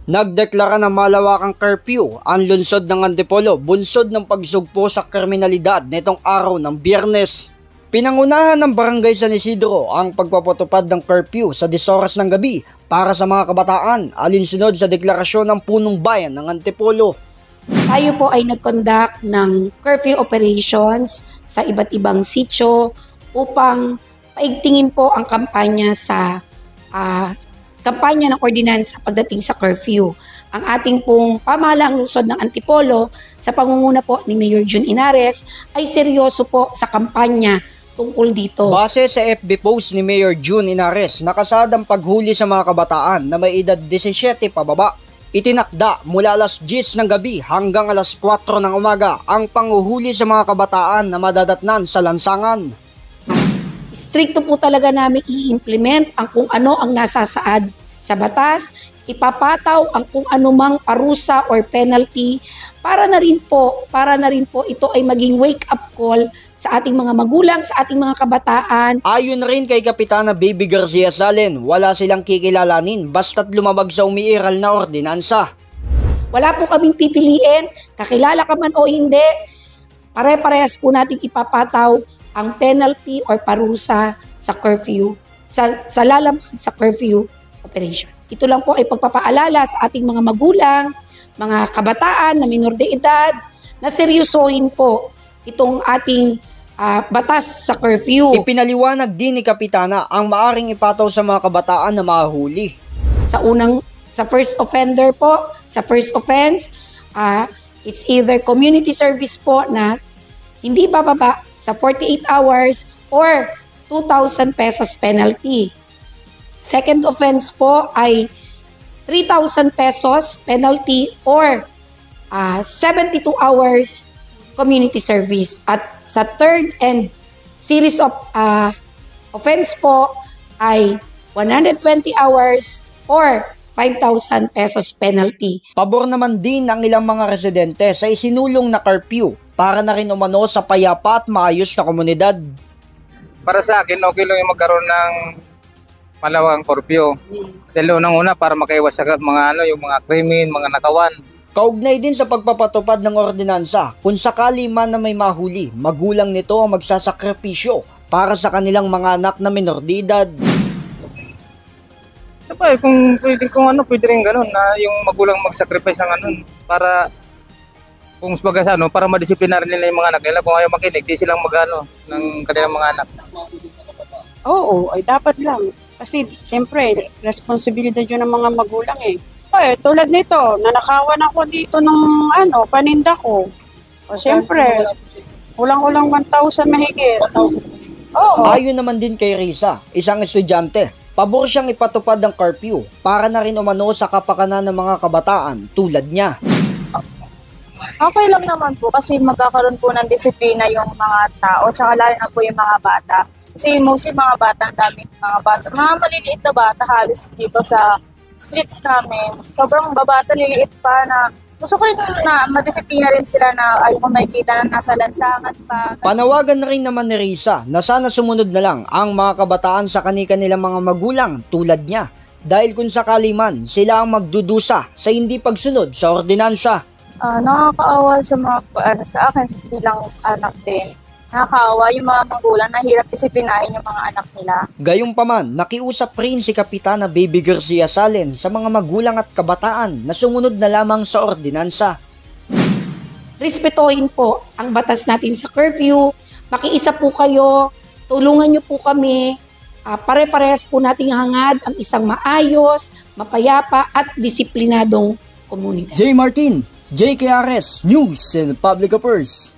Nagdeklara ng malawakang curfew ang lungsod ng Antipolo, bunsod ng pagsugpo sa kriminalidad nitong araw ng Biyernes. Pinangunahan ng Barangay San Isidro ang pagpapatupad ng curfew sa 10 oras ng gabi para sa mga kabataan alinsunod sa deklarasyon ng punong bayan ng Antipolo. Tayo po ay nag-conduct ng curfew operations sa iba't ibang sitio upang paigtingin po ang kampanya ng ordinansa pagdating sa curfew. Ang ating pong pamahalaang lungsod ng Antipolo sa pangunguna po ni Mayor Jun Inares ay seryoso po sa kampanya tungkol dito. Base sa FB post ni Mayor Jun Inares, nakasadang paghuli sa mga kabataan na may edad 17 pababa. Itinakda mula alas 10 ng gabi hanggang alas 4 ng umaga ang panghuhuli sa mga kabataan na madadatnan sa lansangan. Stricto po talaga namin i-implement ang kung ano ang nasasaad sa batas, ipapataw ang kung anumang parusa or penalty para na rin po ito ay maging wake-up call sa ating mga magulang, sa ating mga kabataan. Ayon rin kay Kapitana Baby Garcia Salen, wala silang kikilalanin basta't lumabag sa umiiral na ordinansa. Wala po kaming pipiliin, kakilala ka man o hindi, pare-parehas po natin ipapataw ang penalty or parusa sa curfew, sa lalaman sa curfew operations. Ito lang po ay pagpapaalala sa ating mga magulang, mga kabataan na minor de edad, na seryosohin po itong ating batas sa curfew. Ipinaliwanag din ni Kapitana ang maaring ipataw sa mga kabataan na mahuli. Sa first offender po, sa first offense, it's either community service po na hindi bababa sa 48 hours or 2,000 pesos penalty. Second offense po ay 3,000 pesos penalty or 72 hours community service. At sa third and series of offense po ay 120 hours or 5,000 pesos penalty. Pabor naman din ng ilang mga residente sa isinulong na curfew para na rin umano sa payapa at maayos na komunidad. Para sa akin, okay lang yung magkaroon ng malawang curfew. Dahil unang-una para makaiwas sa yung mga krimen, mga nakawan. Kaugnay din sa pagpapatupad ng ordinansa, kung sakali man na may mahuli, magulang nito ang magsasakripisyo para sa kanilang mga anak na minor de edad. Sabay, pwede rin ganun na yung magulang mag-sacrifice ng para kung sabaga para madisiplinar nila yung mga anak nila. Kung ayaw makinig, di silang ng kanilang mga anak. Oo, ay dapat lang. Kasi siyempre, responsibilidad yun ng mga magulang eh. Tulad nito, nanakawan ako dito ng paninda ko. O siyempre, kulang-kulang 1,000 mahigit. Oo. Ayon naman din kay Risa, isang estudyante, pabor siyang ipatupad ng curfew para na rin umano sa kapakanan ng mga kabataan tulad niya. Okay lang naman po kasi magkakaroon po ng disiplina yung mga tao, tsaka lalo na po yung mga bata. Kasi mostly mga bata, mga maliliit na bata halos dito sa streets namin. Sobrang babata, liliit pa na gusto ko rin na madisiplina rin sila na ayaw ko makikita na nasa lansangan pa. Panawagan na rin naman ni Risa na sana sumunod na lang ang mga kabataan sa kanilang mga magulang tulad niya. Dahil kung sakali man sila ang magdudusa sa hindi pagsunod sa ordinansa. Nakakaawa sa akin bilang anak din. Nakakaawa yung mga magulang na hirap disiplinahin yung mga anak nila. Gayunpaman, nakiusap rin si Kapitana Baby Garcia Salen sa mga magulang at kabataan na sumunod na lamang sa ordinansa. Respetuhin po ang batas natin sa curfew. Makiisa po kayo, tulungan niyo po kami. Pare-parehas po nating hangad ang isang maayos, mapayapa at disiplinadong komunidad. J. Martin, JKRS News and Public Affairs.